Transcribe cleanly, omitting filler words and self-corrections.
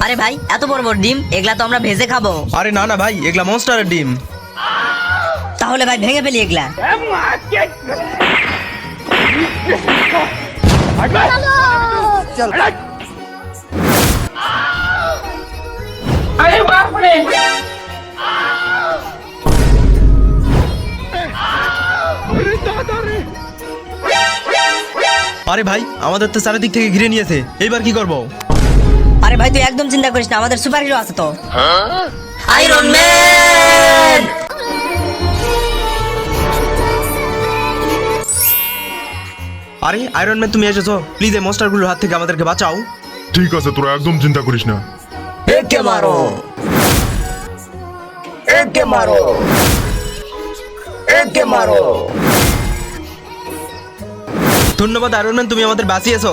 আরে ভাই এত বড় বড় ডিম, এগুলা তো আমরা ভেজে খাবো। আরে না না ভাই, এগুলা মনস্টারের ডিম। তাহলে ভাই ভেঙে ফেলি এগুলা। আরে ভাই আমাদের তো চারিদিক থেকে ঘিরে নিয়েছে, এইবার কি করব? আরে ভাই তুই একদম চিন্তা করিস না, আমাদের সুপার হিরো আছে তো, আয়রন ম্যান। আরে আয়রন ম্যান তুমি এসেছো, প্লিজ এই মনস্টারগুলোর হাত থেকে আমাদেরকে বাঁচাও। ঠিক আছে, তোরা একদম চিন্তা করিস না। একে মারো, একে মারো, একে মারো। ধন্যবাদ আয়রন ম্যান, তুমি আমাদের বাঁচিয়েছো।